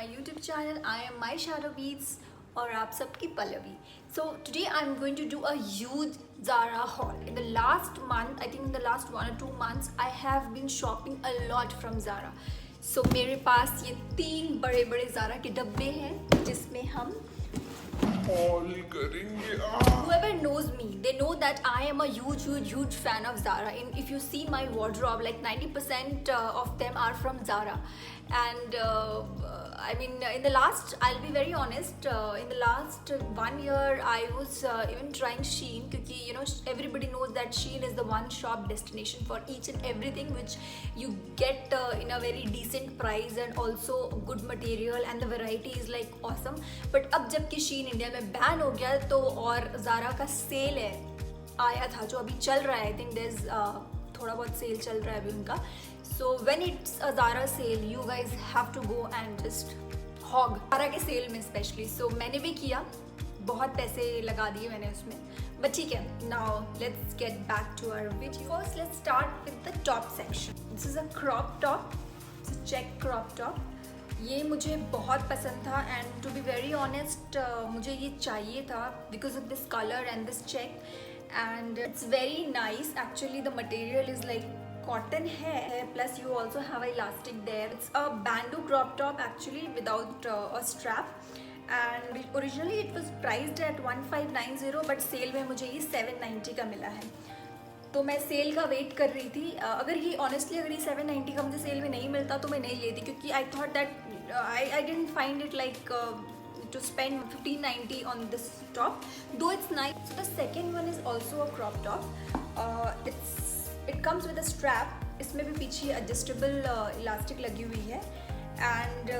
my YouTube channel. I am My Shadow Beats और आप सबकी Pallavi. So today I'm going to do a huge Zara haul. In the last month, I think in the last 1 or 2 months, I have been shopping a lot from Zara. So मेरे पास ये 3 बड़े बड़े Zara के डब्बे हैं जिसमें हम haul करेंगे. Whoever knows me, they know that I am a huge fan of Zara. If you see my wardrobe, like 90% of them are from Zara. And I mean, in the last, I'll be very honest, in the last 1 year, I was even trying Shein, because you know everybody knows that Shein is the one-shop destination for each and everything which you get in a very decent price and also good material, and the variety is like awesome. But अब जबकि Shein India में ban हो गया तो और Zara का cell है आया था जो अभी चल रहा है. I think there's थोड़ा बहुत सेल चल रहा है अभी उनका. So when it's a Zara sale, you guys have to go and just hog Zara के सेल में especially. So मैंने भी किया, बहुत पैसे लगा दिए मैंने उसमें. But ठीक है, now let's get back to our video. First let's start with the top section. This is a crop top, it's a check crop top. ये मुझे बहुत पसंद था and to be very honest मुझे ये चाहिए था because of this color and this check, and it's very nice. Actually the material is like cotton है, plus you also have elastic there. It's a bandeau crop top actually without a strap, and originally it was priced at 1590 but cell में मुझे ये 790 का मिला है. तो मैं cell का वेट कर रही थी. अगर ये ऑनेस्टली अगर ये 790 का मुझे सेल में नहीं मिलता तो मैं नहीं लेती, क्योंकि I thought that I didn't find it like to spend 1590 on this top, though it's nice. So the second one is also a crop top. It comes with a strap. इसमें भी पीछे adjustable elastic लगी हुई है, and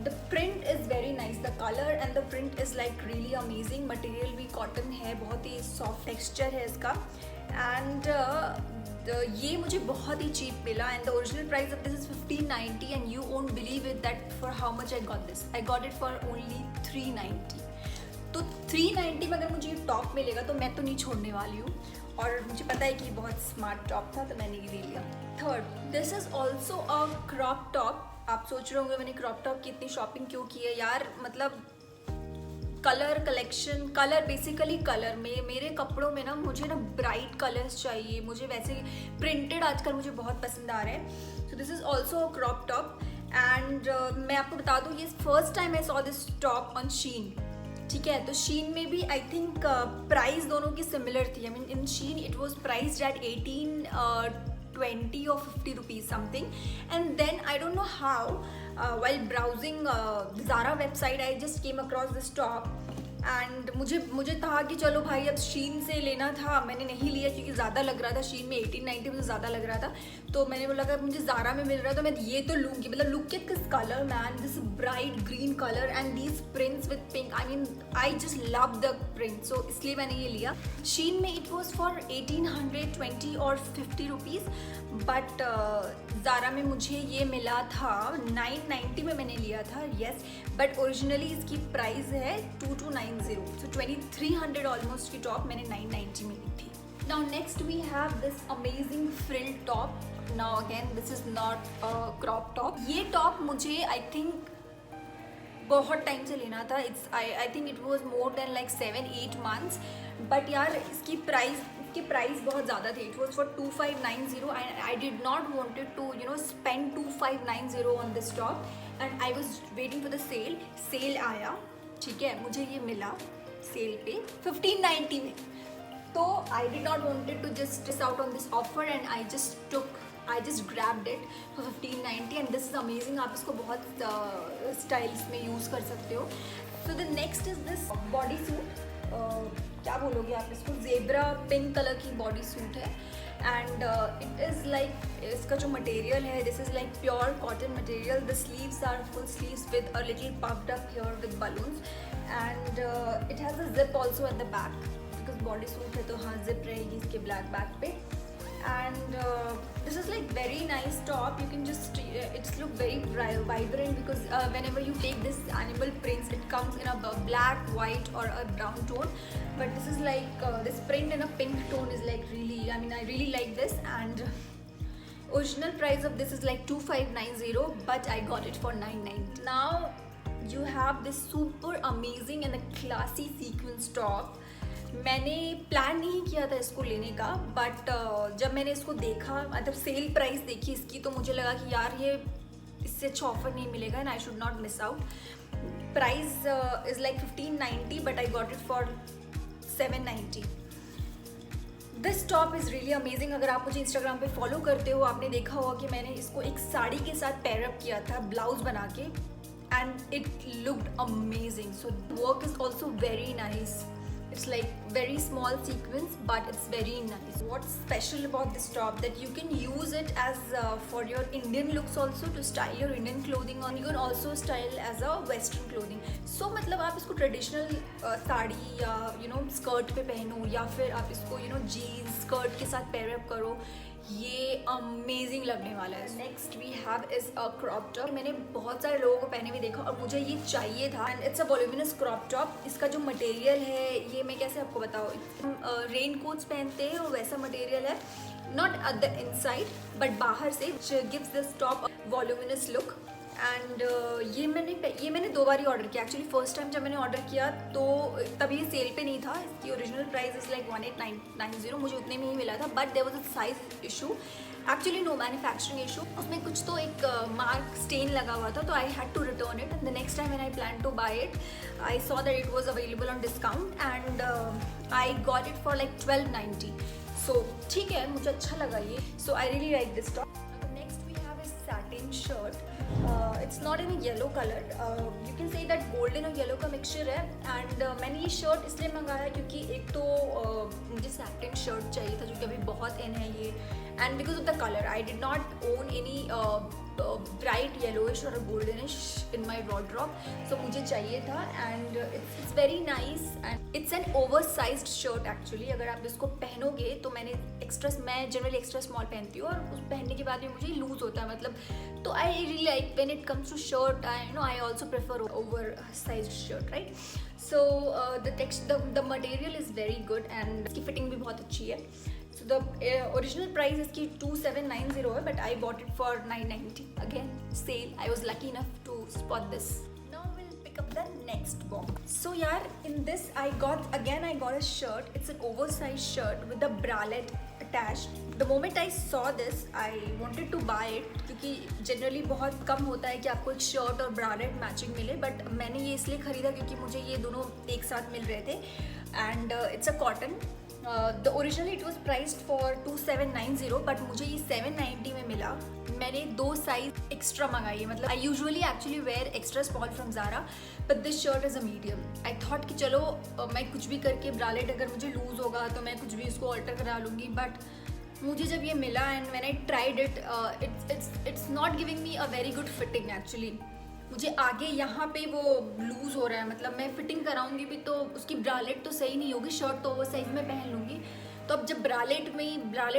the print is very nice. The color and the print is like really amazing. Material भी cotton है, बहुत ही soft texture है इसका, and ये मुझे बहुत ही cheap मिला. And the original price of this is 1590, and you won't believe it that for how much I got this. I got it for only 390. तो 390 में अगर मुझे ये टॉप मिलेगा तो मैं तो नहीं छोड़ने वाली हूँ, और मुझे पता है कि ये बहुत स्मार्ट टॉप था तो मैंने ये ले लिया. Third, this is also a crop top. आप सोच रहे होंगे मैंने क्रॉप टॉप की इतनी शॉपिंग क्यों की है यार. मतलब colour collection, colour basically colour में मेरे कपड़ों में ना मुझे ना ब्राइट कलर्स चाहिए. मुझे वैसे प्रिंटेड आजकल मुझे बहुत पसंद आ रहे हैं. So this is also a crop top, and मैं आपको बता दूँ ये first time I saw this top on Shein. ठीक है, तो शीन में भी आई थिंक प्राइस दोनों की सिमिलर थी. I mean in Shein it was priced at 1820 or 50 rupees something, and then I don't know how while browsing Zara website I just came across this top, and मुझे था कि चलो भाई अब शीन से लेना था. मैंने नहीं लिया क्योंकि ज़्यादा लग रहा था. शीन में 1890 मुझे ज़्यादा लग रहा था, तो मैंने बोला अगर मुझे ज़ारा में मिल रहा है तो मैं ये तो लूँगी. मतलब look at this colour man, this bright green colour and these prints with pink. I mean I just love the print, so इसलिए मैंने ये लिया. शीन में इट वॉज फॉर 1820 और 50 रुपीज़, बट ज़ारा में मुझे ये मिला था 990 में मैंने लिया था. येस, बट ओरिजिनली इसकी प्राइस है 2290, सो 2300 ऑलमोस्ट की टॉप मैंने 990 में ली थी. Now next we have this amazing frill top. Now again this is not a crop top. ये टॉप मुझे आई थिंक बहुत टाइम से लेना था. It's I think it was more than like 7-8 months, but यार इसकी प्राइस बहुत ज़्यादा थी. It was for 2590 and I did not wanted to you know spend 2590 on this top, and I was waiting for the cell. Cell आया, ठीक है, मुझे ये मिला सेल पे 1590 में. तो I did not wanted to just miss out on this offer, and I just grabbed it for 1590, and this is amazing. आप इसको बहुत स्टाइल्स में यूज़ कर सकते हो. So the next is this body suit. क्या बोलोगे आप इसको, जेब्रा पिंक कलर की बॉडी सूट है, एंड इट इज़ लाइक इसका जो मटेरियल है this is like pure cotton material. The sleeves are full sleeves with a little puffed up here with balloons, and it has a zip also at the back, because body suit है तो हाँ zip रहेगी इसके black back पे. And this is like very nice top. You can just it's look very vibrant because whenever you take this animal prints it comes in a black, white or a brown tone, but this is like this print in a pink tone is like really, I mean I really like this. And original price of this is like 2590, but I got it for 990. Now you have this super amazing and a classy sequence top. मैंने plan नहीं किया था इसको लेने का, but जब मैंने इसको देखा, मतलब सेल प्राइस देखी इसकी, तो मुझे लगा कि यार ये इससे अच्छा ऑफर नहीं मिलेगा and I should not miss out. Price is like 1590 but I got it for 790. This top is really amazing. अगर आप मुझे इंस्टाग्राम पे फॉलो करते हो, आपने देखा होगा कि मैंने इसको एक साड़ी के साथ पेयरअप किया था, ब्लाउज बना के, and it looked amazing. So work is also very nice. It's like very small sequence, but it's very nice. What's special about this top that you can use it as for your Indian looks also, to style your Indian clothing, or you can also style as a Western clothing. So मतलब आप इसको traditional sari या skirt पे पहनो, या फिर आप इसको जीन्स स्कर्ट के साथ पेयर अप करो, ये अमेजिंग लगने वाला है. Next we have is a crop top. मैंने बहुत सारे लोगों को पहने हुए देखा और मुझे ये चाहिए था, and it's a voluminous crop top. इसका जो मटेरियल है, ये मैं कैसे आपको बताऊँ, रेन कोट्स पहनते हैं और वैसा मटेरियल है, not at the inside but बाहर से, gives this top voluminous look. And ये मैंने 2 बार ही ऑर्डर किया. एक्चुअली फर्स्ट टाइम जब मैंने ऑर्डर किया तो तभी ये सेल पे नहीं था. इसकी ओरिजिनल प्राइस इज़ लाइक 1890. मुझे उतने में ही मिला था, but there was a size issue, actually no manufacturing issue. उसमें कुछ तो एक मार्क स्टेन लगा हुआ था, तो I had to return it. And the next time when I plan to buy it, I saw that it was available on discount, and I got it for like 1290. So ठीक है, मुझे अच्छा लगा ये. So I really like this top. Next we have is satin shirt. It's not in a yellow color. You can say that golden और yellow का mixture है. And मैंने ये शर्ट इसलिए मंगाया क्योंकि एक तो मुझे सैटिन शर्ट चाहिए था, जो कि अभी बहुत इन है ये, and because of the color I did not own any bright yellowish or goldenish in my wardrobe, so मुझे चाहिए था. and it's very nice and it's an oversized shirt actually. अगर आप इसको पहनोगे तो मैं जनरली एक्स्ट्रा स्मॉल पहनती हूँ, और उस पहनने के बाद भी मुझे लूज होता है, मतलब. तो I really like when it comes to shirt, I also prefer oversized shirt, right. So the material is very good and इसकी फिटिंग भी बहुत अच्छी है. So the original price इसकी 2790 है, but I bought it for 990. Again, sale. I was lucky enough to spot this. Now we'll pick up the next box. So यार, in this I got a shirt. It's an oversized shirt with the bralette attached. The moment I saw this, I wanted to buy it क्योंकि generally बहुत कम होता है कि आपको एक shirt और bralette matching मिले, but मैंने ये इसलिए खरीदा क्योंकि मुझे ये दोनों एक साथ मिल रहे थे, and it's a cotton. Originally it was priced for 2790, but मुझे ये 790 में मिला. मैंने 2 साइज एक्स्ट्रा मंगाई है. मतलब I usually actually wear extra small from Zara, but this shirt is a medium. I thought कि चलो मैं कुछ भी करके ब्रालेट अगर मुझे लूज़ होगा तो मैं कुछ भी इसको ऑल्टर करा लूँगी. बट मुझे जब ये मिला and when I tried it, it's not giving me a very good fitting actually. मुझे आगे यहाँ पे वो लूज़ हो रहा है, मतलब मैं फिटिंग कराऊंगी भी तो उसकी ब्रालेट तो सही नहीं होगी. शर्ट तो ओवर साइज में पहन लूँगी, तो अब जब ब्रालेट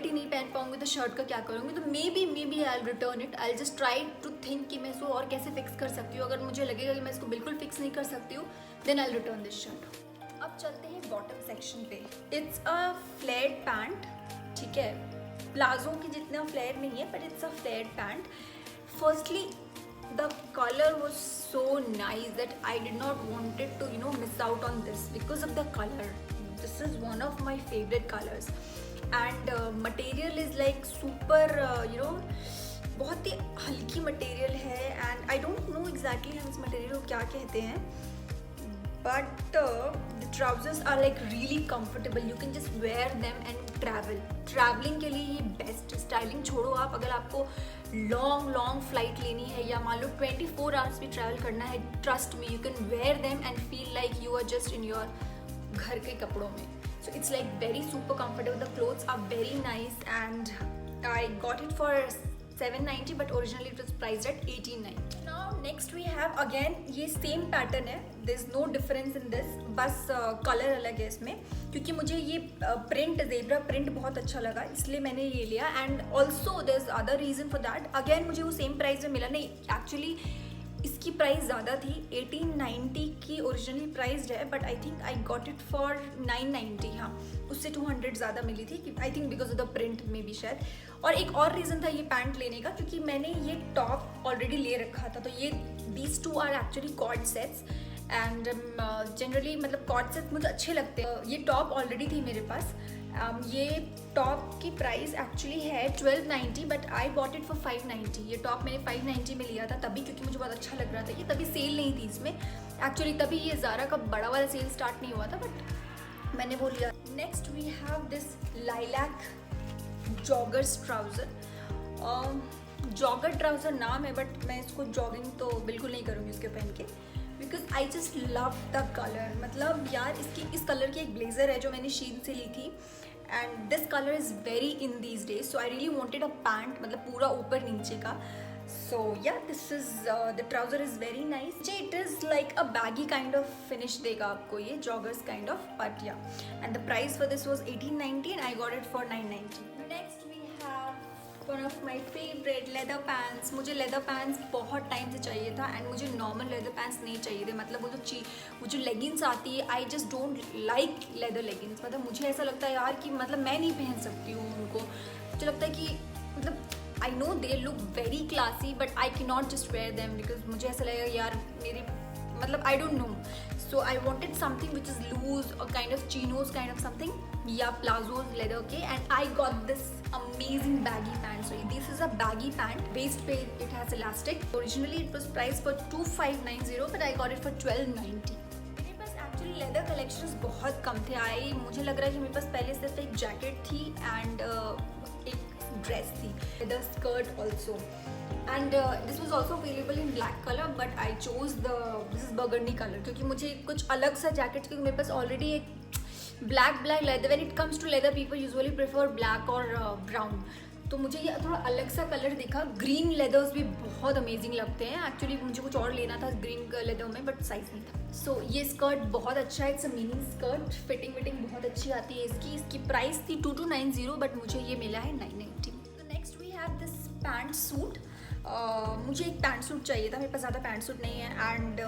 ही नहीं पहन पाऊंगी तो शर्ट का क्या करूँगी. तो maybe I will return it. I just try to think कि मैं इसको और कैसे फिक्स कर सकती हूँ. अगर मुझे लगेगा कि मैं इसको बिल्कुल फिक्स नहीं कर सकती हूँ, then I return this shirt. अब चलते हैं बॉटम सेक्शन पे. इट्स अ फ्लेयर्ड पैंट, ठीक है, प्लाजो की जितना फ्लेयर नहीं है, but it's a flared pant. Firstly the color was so nice that I did not wanted to miss out on this because of the color. This is one of my favorite colors, and material is like super बहुत ही हल्की material है, and I don't know exactly हम इस material को क्या कहते हैं, but the trousers are like really comfortable. You can just wear them and travel. Traveling के लिए ये best. Styling छोड़ो आप, अगर आपको long flight लेनी है या मान लो 24 hours भी travel करना है, trust me, you can wear them and feel like you are just in your घर के कपड़ों में. So it's like very super comfortable. The clothes are very nice and I got it for 790, but originally it was priced at 1890. Now next we have again ये same pattern है. There is no difference in this. बस color अलग है इसमें, क्योंकि मुझे ये print zebra print बहुत अच्छा लगा, इसलिए मैंने ये लिया. And also there is other reason for that. Again मुझे वो same price में मिला नहीं. Actually इसकी प्राइस ज़्यादा थी, 1890 की ओरिजिनली प्राइस्ड है, but I think I got it for 990. हाँ, उससे 200 ज़्यादा मिली थी, I think because of the print में भी शायद. और एक और रीज़न था ये पैंट लेने का, क्योंकि मैंने ये टॉप ऑलरेडी ले रखा था, तो ये These two are actually cord sets and generally मतलब कॉर्ड सेट मुझे अच्छे लगते हैं. ये टॉप ऑलरेडी थी मेरे पास. ये टॉप की प्राइस एक्चुअली है 1290 but I bought it for 590. ये टॉप मैंने 590 में लिया था तभी, क्योंकि मुझे बहुत अच्छा लग रहा था. ये तभी सेल नहीं थी इसमें एक्चुअली, तभी ये ज़ारा का बड़ा वाला सेल स्टार्ट नहीं हुआ था, बट मैंने वो लिया. Next we have this lilac joggers trouser. Jogger trouser नाम है बट मैं इसको जॉगिंग तो बिल्कुल नहीं करूँगी उसके पहन के, because I just love the colour. मतलब यार इस कलर की एक ब्लेज़र है जो मैंने शीन से ली थी and this colour is very in these days, so I really wanted a pant, मतलब पूरा ऊपर नीचे का. So yeah this is the trouser is very nice. It is like a baggy kind of finish देगा आपको ये joggers kind of, but yeah and the price for this was 1890 and I got it for 990. Next we have one of my favourite leather pants. मुझे leather pants बहुत time से चाहिए था and मुझे normal leather pants नहीं चाहिए थे. मतलब वो जो लेगिंग्स आती है, I just don't like leather leggings. मतलब मुझे ऐसा लगता है यार कि मतलब मैं नहीं पहन सकती हूँ उनको. मुझे लगता है कि मतलब I know they look very classy but I can not just wear them, because मुझे ऐसा लगेगा यार मेरी मतलब I don't know. So I wanted something which is loose or kind of chinos kind of something, yeah, plazos leather के, and I got this amazing baggy pant. So this is a baggy pant, waist पे it has elastic. Originally it was priced for 2590 but I got it for 1290. मेरे पास actually leather collections बहुत कम थे. मुझे लग रहा है कि मेरे पास पहले सिर्फ एक जैकेट थी एंड एक ड्रेस थी, leather skirt also. And this was also available in black color but I chose this is burgundy color, क्योंकि मुझे कुछ अलग सा जैकेट, क्योंकि मेरे पास ऑलरेडी एक black leather, when it comes to leather people usually prefer black or brown. तो मुझे ये थोड़ा अलग सा कलर दिखा. ग्रीन लेदर्स भी बहुत अमेजिंग लगते हैं. एक्चुअली मुझे कुछ और लेना था ग्रीन लेदर में बट साइज नहीं था. सो ये स्कर्ट बहुत अच्छा है. It's a mini skirt, fitting विटिंग बहुत अच्छी आती है इसकी प्राइस थी 2290 बट मुझे ये मिला है 990. Next we have this pant suit. मुझे एक पैंट सूट चाहिए था, मेरे पास ज़्यादा पैंट सूट नहीं है and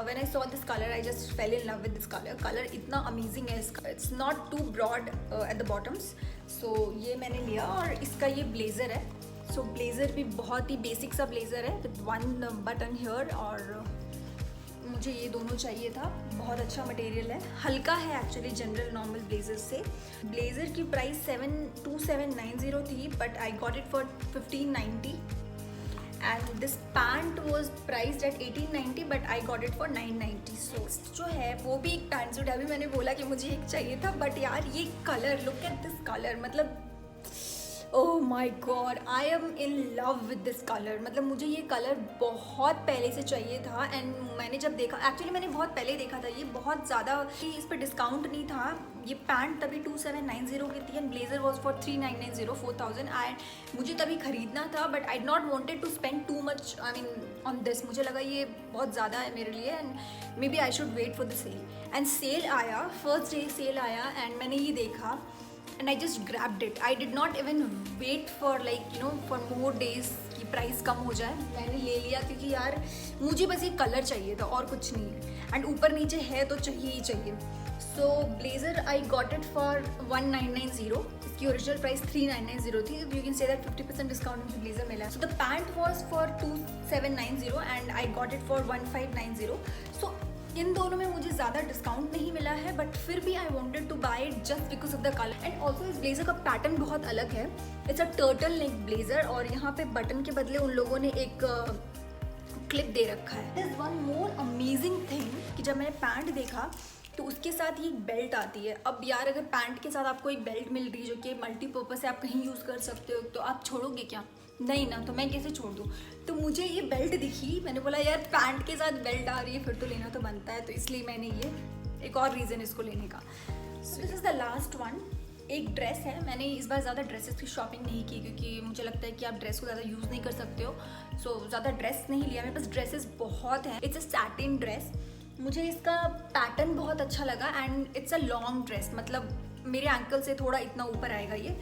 when I saw this colour I just fell in love with this colour. इतना अमेजिंग है इसका. It's not too broad at the bottoms. So ये मैंने लिया और इसका ये ब्लेज़र है. सो ब्लेज़र भी बहुत ही बेसिक सा ब्लेज़र है विद वन बटन हियर और मुझे ये दोनों चाहिए था. बहुत अच्छा मटेरियल है, हल्का है एक्चुअली जनरल नॉर्मल ब्लेज़र से. ब्लेज़र की प्राइस 2790 थी but I got it for 1590 and this pant was priced at 1890 but I got it for 990. So जो है वो भी एक पैंट सूट है. अभी मैंने बोला कि मुझे एक चाहिए था बट यार ये colour, look at this colour, मतलब oh my god I am in love with this colour. मतलब मुझे ये कलर बहुत पहले से चाहिए था एंड मैंने जब देखा, एक्चुअली मैंने बहुत पहले देखा था, ये बहुत ज़्यादा इस पर डिस्काउंट नहीं था. ये पैंट तभी 2790 की थी and blazer was for 3990, 4000. And मुझे तभी खरीदना था but I not wanted to spend too much I mean on this. मुझे लगा ये बहुत ज़्यादा है मेरे लिए and maybe I should wait for the sale. And sale आया, फर्स्ट डे सेल आया एंड मैंने ये देखा and I just grabbed it. I did not even wait for like for more days कि प्राइस कम हो जाए. मैंने ले लिया क्योंकि यार मुझे बस ये कलर चाहिए था और कुछ नहीं एंड ऊपर नीचे है तो चाहिए ही चाहिए. So blazer I got it for 1990. इसकी ओरिजिनल प्राइस 3990 थी. You can say that 50% discount मुझे ब्लेज़र मिला. So the pant was for 2790 and I got it for 1590. So इन दोनों में मुझे ज़्यादा डिस्काउंट नहीं मिला है बट फिर भी I wanted two by it just because of the colour. And also इस ब्लेज़र का पैटर्न बहुत अलग है. It's a turtle neck blazer और यहाँ पे बटन के बदले उन लोगों ने एक क्लिप दे रखा है. This one more amazing thing कि जब मैंने पैंट देखा तो उसके साथ ही एक बेल्ट आती है. अब यार अगर पैंट के साथ आपको एक बेल्ट मिल रही है जो कि मल्टीपर्पज़ है, आप कहीं यूज़ कर सकते हो, तो आप छोड़ोगे क्या? नहीं ना. तो मैं कैसे छोड़ दूँ? तो मुझे ये बेल्ट दिखी, मैंने बोला यार पैंट के साथ बेल्ट आ रही है फिर तो लेना तो बनता है. तो इसलिए मैंने ये एक और रीज़न इसको लेने का. सो this is the last one. एक ड्रेस है. मैंने इस बार ज़्यादा ड्रेसेस की शॉपिंग नहीं की क्योंकि मुझे लगता है कि आप ड्रेस को ज़्यादा यूज़ नहीं कर सकते हो. सो ज़्यादा ड्रेस नहीं लिया. मेरे पास ड्रेसेस बहुत हैं. It's a satin dress. मुझे इसका पैटर्न बहुत अच्छा लगा and it's a long dress, मतलब मेरे एंकल से थोड़ा इतना ऊपर आएगा ये.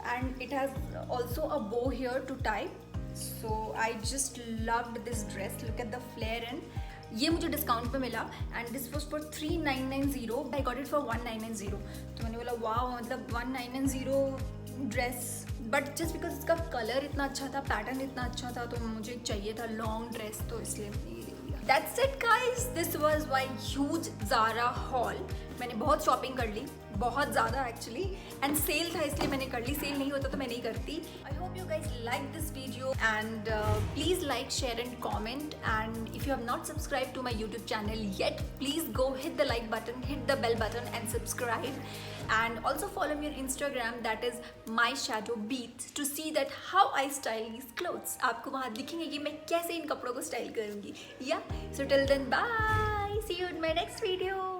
And it has also a bow here to tie. So I just loved this dress. Look at the flare. And ये मुझे डिस्काउंट पे मिला and this was for 3990. I got it for 1990. तो मैंने बोला वाह, मतलब 1990 ड्रेस, बट जस्ट बिकॉज इसका कलर इतना अच्छा था, पैटर्न इतना अच्छा था, तो मुझे चाहिए था लॉन्ग ड्रेस, तो इसलिए मैंने ये ले लिया। That's it guys, this was my huge Zara haul। मैंने बहुत शॉपिंग कर ली, बहुत ज़्यादा एक्चुअली, एंड सेल था इसलिए मैंने कर ली, सेल नहीं होता तो मैं नहीं करती। I hope you guys like this video and please like, share and comment, and if you have not subscribe to my YouTube channel yet, please go hit the like button, hit the bell button and subscribe, and also follow me on Instagram, that is my shadow beats, to see that how I style these clothes। आपको वहाँ दिखेंगे कि मैं कैसे इन कपड़ों को style करूँगी। Yeah, so till then bye, see you in my next video।